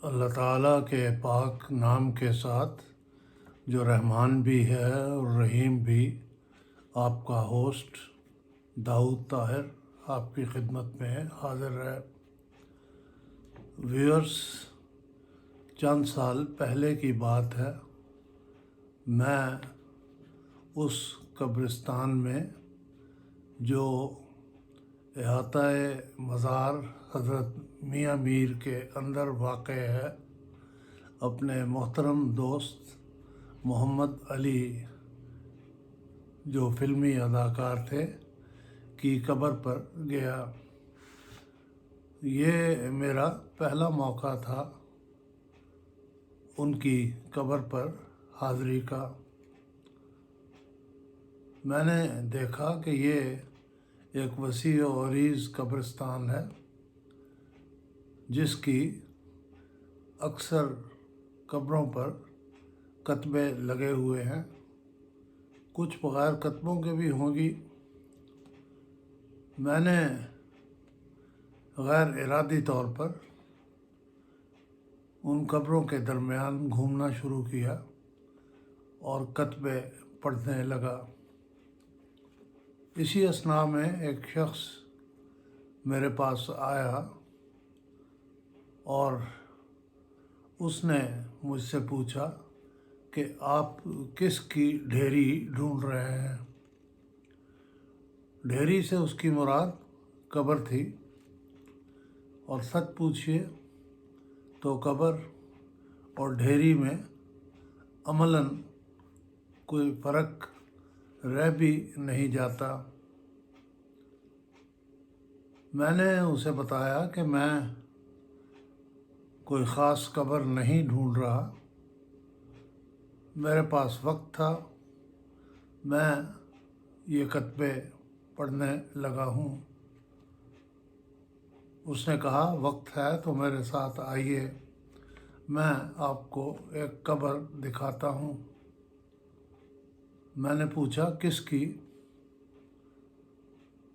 اللہ تعالیٰ کے پاک نام کے ساتھ جو رحمان بھی ہے اور رحیم بھی، آپ کا ہوسٹ داؤد طاہر آپ کی خدمت میں حاضر ہے۔ ویورز، چند سال پہلے کی بات ہے، میں اس قبرستان میں جو احاطہ مزار حضرت میاں میر کے اندر واقع ہے، اپنے محترم دوست محمد علی جو فلمی اداکار تھے کی قبر پر گیا۔ یہ میرا پہلا موقع تھا ان کی قبر پر حاضری کا۔ میں نے دیکھا کہ یہ ایک وسیع و عریض قبرستان ہے جس کی اکثر قبروں پر کتبے لگے ہوئے ہیں، کچھ بغیر کتبوں کے بھی ہوں گی۔ میں نے غیر ارادی طور پر ان قبروں کے درمیان گھومنا شروع کیا اور کتبے پڑھنے لگا۔ اسی اثناء میں ایک شخص میرے پاس آیا اور اس نے مجھ سے پوچھا کہ آپ کس کی ڈھیری ڈھونڈ رہے ہیں؟ ڈھیری سے اس کی مراد قبر تھی، اور سچ پوچھیے تو قبر اور ڈھیری میں عملاً کوئی فرق رہ بھی نہیں جاتا۔ میں نے اسے بتایا کہ میں کوئی خاص قبر نہیں ڈھونڈ رہا، میرے پاس وقت تھا، میں یہ کتبے پڑھنے لگا ہوں۔ اس نے کہا وقت ہے تو میرے ساتھ آئیے، میں آپ کو ایک قبر دکھاتا ہوں۔ میں نے پوچھا کس کی؟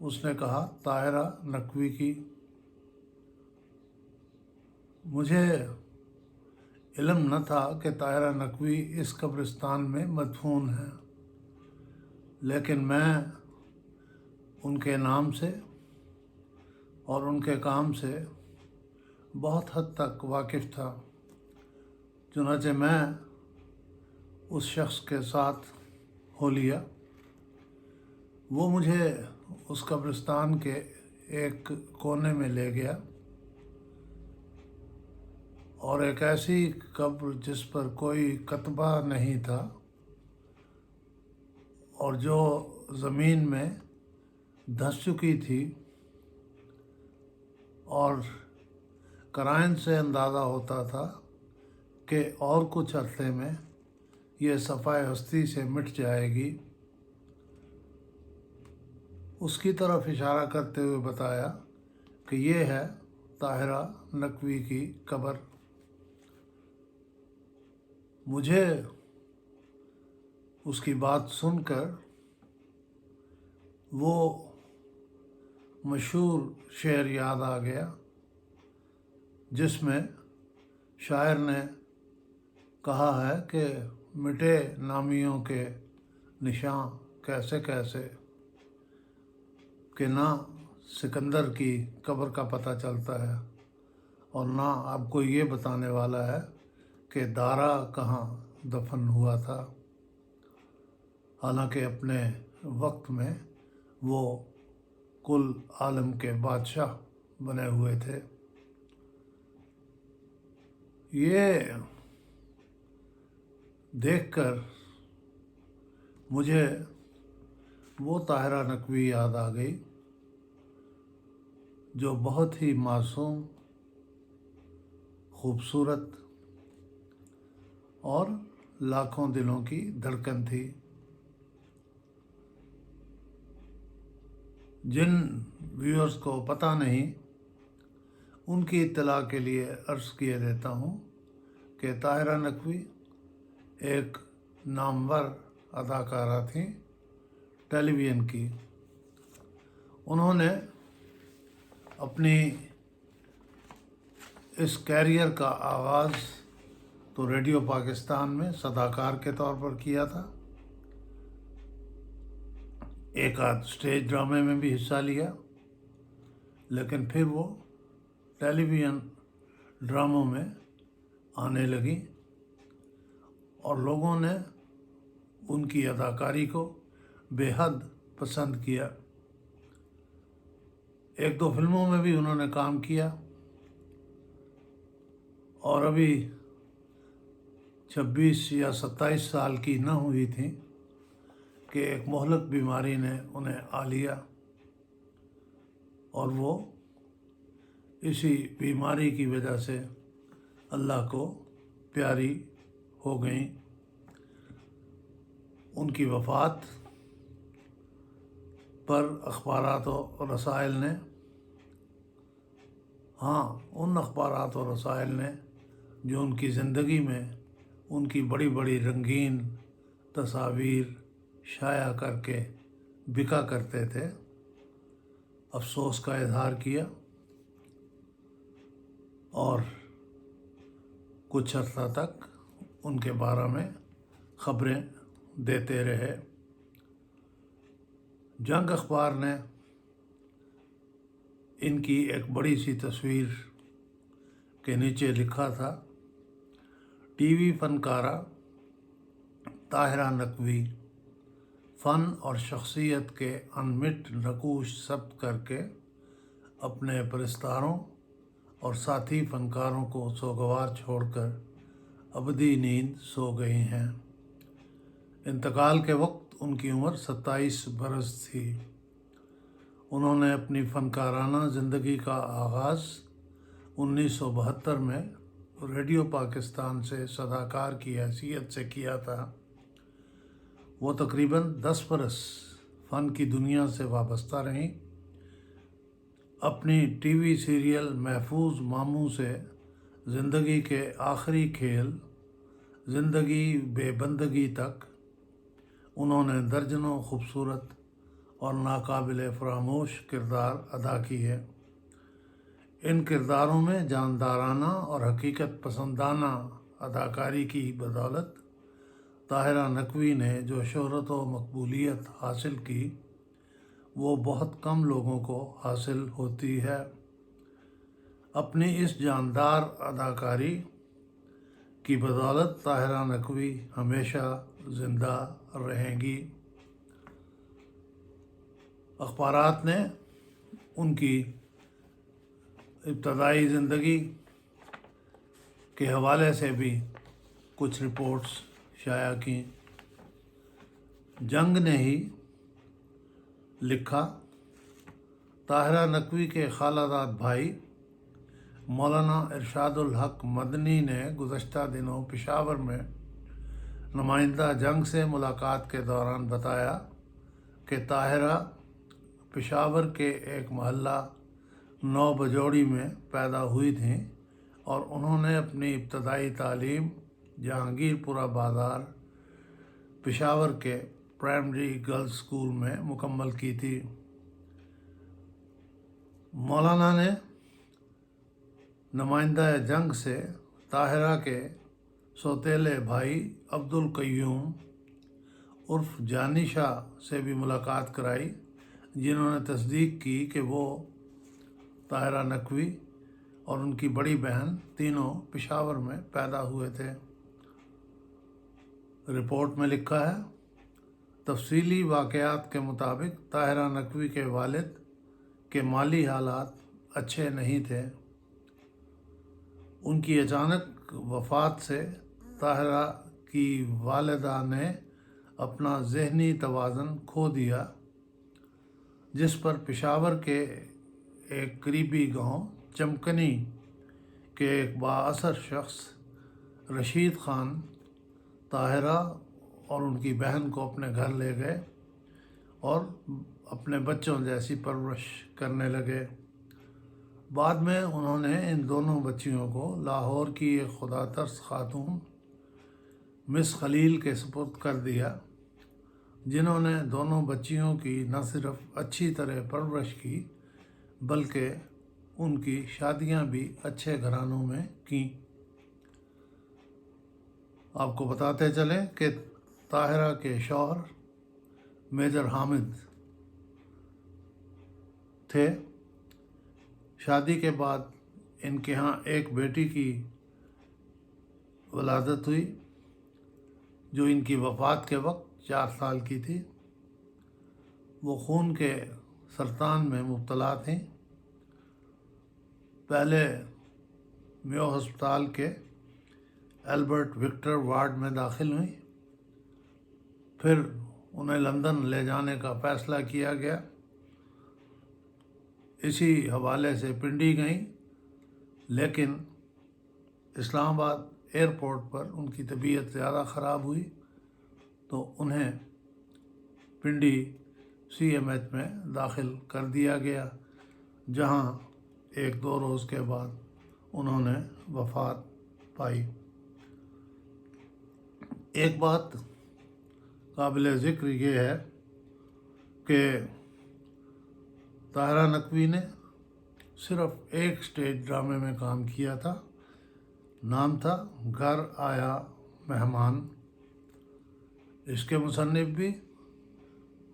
اس نے کہا طاہرہ نقوی کی۔ مجھے علم نہ تھا کہ طاہرہ نقوی اس قبرستان میں مدفون ہیں، لیکن میں ان کے نام سے اور ان کے کام سے بہت حد تک واقف تھا۔ چنانچہ میں اس شخص کے ساتھ ہو لیا۔ وہ مجھے اس قبرستان کے ایک کونے میں لے گیا اور ایک ایسی قبر جس پر کوئی کتبہ نہیں تھا اور جو زمین میں دھنس چکی تھی، اور قرائن سے اندازہ ہوتا تھا کہ اور کچھ عرصے میں یہ صفائے ہستی سے مٹ جائے گی، اس کی طرف اشارہ کرتے ہوئے بتایا کہ یہ ہے طاہرہ نقوی کی قبر۔ مجھے اس کی بات سن کر وہ مشہور شعر یاد آ گیا جس میں شاعر نے کہا ہے کہ مٹے نامیوں کے نشاں کیسے کیسے، کہ نہ سکندر کی قبر کا پتہ چلتا ہے اور نہ آپ کو یہ بتانے والا ہے کہ دارا کہاں دفن ہوا تھا، حالانکہ اپنے وقت میں وہ کل عالم کے بادشاہ بنے ہوئے تھے۔ یہ دیکھ کر مجھے وہ طاہرہ نقوی یاد آ گئی جو بہت ہی معصوم، خوبصورت اور لاکھوں دلوں کی دھڑکن تھی۔ جن ویورز کو پتہ نہیں، ان کی اطلاع کے لیے عرض کیے دیتا ہوں کہ طاہرہ نقوی ایک نامور اداکارہ تھیں ٹیلی ویژن کی۔ انہوں نے اپنی اس کیریئر کا آغاز تو ریڈیو پاکستان میں صداکار کے طور پر کیا تھا، ایک آدھ اسٹیج ڈرامے میں بھی حصہ لیا، لیکن پھر وہ ٹیلی ویژن ڈراموں میں آنے لگی اور لوگوں نے ان کی اداکاری کو بے حد پسند کیا۔ ایک دو فلموں میں بھی انہوں نے کام کیا اور ابھی 26 یا 27 سال کی نہ ہوئی تھیں کہ ایک مہلک بیماری نے انہیں آ لیا اور وہ اسی بیماری کی وجہ سے اللہ کو پیاری ہو گئیں۔ ان کی وفات پر اخبارات و رسائل نے ان اخبارات و رسائل نے جو ان کی زندگی میں ان کی بڑی بڑی رنگین تصاویر شائع کر کے بکا کرتے تھے، افسوس کا اظہار کیا اور کچھ عرصہ تک ان کے بارے میں خبریں دیتے رہے۔ جنگ اخبار نے ان کی ایک بڑی سی تصویر کے نیچے لکھا تھا، ٹی وی فنکارہ طاہرہ نقوی فن اور شخصیت کے انمٹ نقوش ثبت کر کے اپنے پرستاروں اور ساتھی فنکاروں کو سوگوار چھوڑ کر ابدی نیند سو گئی ہیں۔ انتقال کے وقت ان کی عمر 27 برس تھی۔ انہوں نے اپنی فنکارانہ زندگی کا آغاز 1972 میں ریڈیو پاکستان سے صداکار کی حیثیت سے کیا تھا۔ وہ تقریباً 10 برس فن کی دنیا سے وابستہ رہیں۔ اپنی ٹی وی سیریل محفوظ ماموں سے زندگی کے آخری کھیل زندگی بے بندگی تک انہوں نے درجنوں خوبصورت اور ناقابل فراموش کردار ادا کیے۔ ان کرداروں میں جاندارانہ اور حقیقت پسندانہ اداکاری کی بدولت طاہرہ نقوی نے جو شہرت و مقبولیت حاصل کی وہ بہت کم لوگوں کو حاصل ہوتی ہے۔ اپنی اس جاندار اداکاری کی بدولت طاہرہ نقوی ہمیشہ زندہ رہیں گی۔ اخبارات نے ان کی ابتدائی زندگی کے حوالے سے بھی کچھ رپورٹس شائع کیں۔ جنگ نے ہی لکھا، طاہرہ نقوی کے خالہ زاد بھائی مولانا ارشاد الحق مدنی نے گزشتہ دنوں پشاور میں نمائندہ جنگ سے ملاقات کے دوران بتایا کہ طاہرہ پشاور کے ایک محلہ 9 بجوڑی میں پیدا ہوئی تھیں اور انہوں نے اپنی ابتدائی تعلیم جہانگیر پورہ بازار پشاور کے پرائمری گرلز اسکول میں مکمل کی تھی۔ مولانا نے نمائندہ جنگ سے طاہرہ کے سوتیلے بھائی عبدالقیوم عرف جانی شاہ سے بھی ملاقات کرائی، جنہوں نے تصدیق کی کہ وہ طاہرہ نقوی اور ان کی بڑی بہن تینوں پشاور میں پیدا ہوئے تھے۔ رپورٹ میں لکھا ہے، تفصیلی واقعات کے مطابق طاہرہ نقوی کے والد کے مالی حالات اچھے نہیں تھے۔ ان کی اچانک وفات سے طاہرہ کی والدہ نے اپنا ذہنی توازن کھو دیا، جس پر پشاور کے ایک قریبی گاؤں چمکنی کے ایک بااثر شخص رشید خان طاہرہ اور ان کی بہن کو اپنے گھر لے گئے اور اپنے بچوں جیسی پرورش کرنے لگے۔ بعد میں انہوں نے ان دونوں بچیوں کو لاہور کی ایک خدا ترس خاتون مس خلیل کے سپرد کر دیا، جنہوں نے دونوں بچیوں کی نہ صرف اچھی طرح پرورش کی بلکہ ان کی شادیاں بھی اچھے گھرانوں میں کیں۔ آپ کو بتاتے چلیں کہ طاہرہ کے شوہر میجر حامد تھے۔ شادی کے بعد ان کے ہاں ایک بیٹی کی ولادت ہوئی جو ان کی وفات کے وقت 4 سال کی تھی۔ وہ خون کے سرطان میں مبتلا تھیں۔ پہلے میو ہسپتال کے البرٹ وکٹر وارڈ میں داخل ہوئیں، پھر انہیں لندن لے جانے کا فیصلہ کیا گیا۔ اسی حوالے سے پنڈی گئیں، لیکن اسلام آباد ایئرپورٹ پر ان کی طبیعت زیادہ خراب ہوئی تو انہیں پنڈی CMH میں داخل کر دیا گیا، جہاں 1-2 روز کے بعد انہوں نے وفات پائی۔ ایک بات قابل ذکر یہ ہے کہ طاہرہ نقوی نے صرف ایک اسٹیج ڈرامے میں کام کیا تھا، نام تھا گھر آیا مہمان۔ اس کے مصنف بھی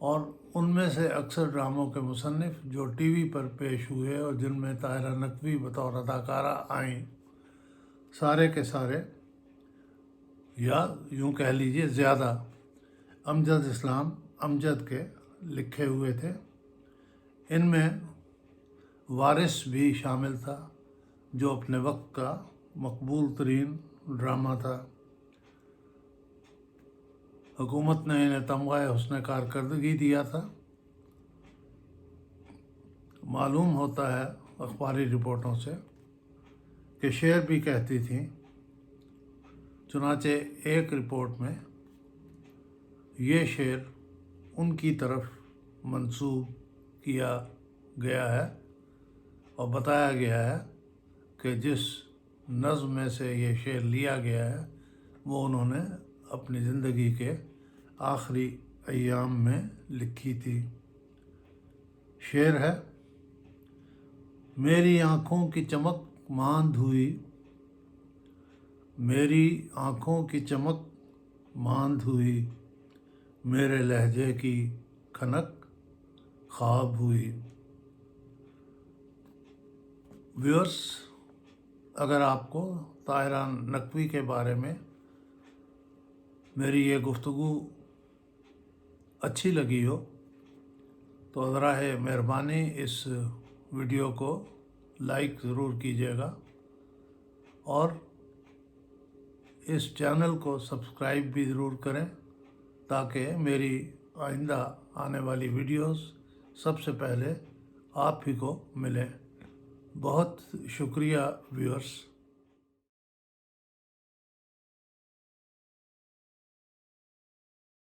اور ان میں سے اکثر ڈراموں کے مصنف جو ٹی وی پر پیش ہوئے اور جن میں طاہرہ نقوی بطور اداکارہ آئیں، سارے کے سارے یا یوں کہہ لیجیے زیادہ امجد اسلام امجد کے لکھے ہوئے تھے۔ ان میں وارث بھی شامل تھا جو اپنے وقت کا مقبول ترین ڈرامہ تھا۔ حکومت نے انہیں تمغہ حسن کارکردگی دیا تھا۔ معلوم ہوتا ہے اخباری رپورٹوں سے کہ شعر بھی کہتی تھیں، چنانچہ ایک رپورٹ میں یہ شعر ان کی طرف منسوب کیا گیا ہے اور بتایا گیا ہے کہ جس نظم میں سے یہ شعر لیا گیا ہے وہ انہوں نے اپنی زندگی کے آخری ایام میں لکھی تھی۔ شعر ہے: میری آنکھوں کی چمک ماند ہوئی، میری آنکھوں کی چمک ماند ہوئی، میرے لہجے کی کھنک خواب ہوئی۔ ویورس، اگر آپ کو طاہرہ نقوی کے بارے میں میری یہ گفتگو اچھی لگی ہو تو براہ مہربانی اس ویڈیو کو لائک ضرور کیجیے گا اور اس چینل کو سبسکرائب بھی ضرور کریں تاکہ میری آئندہ آنے والی ویڈیوز سب سے پہلے آپ ہی کو ملیں۔ بہت شکریہ ویورس۔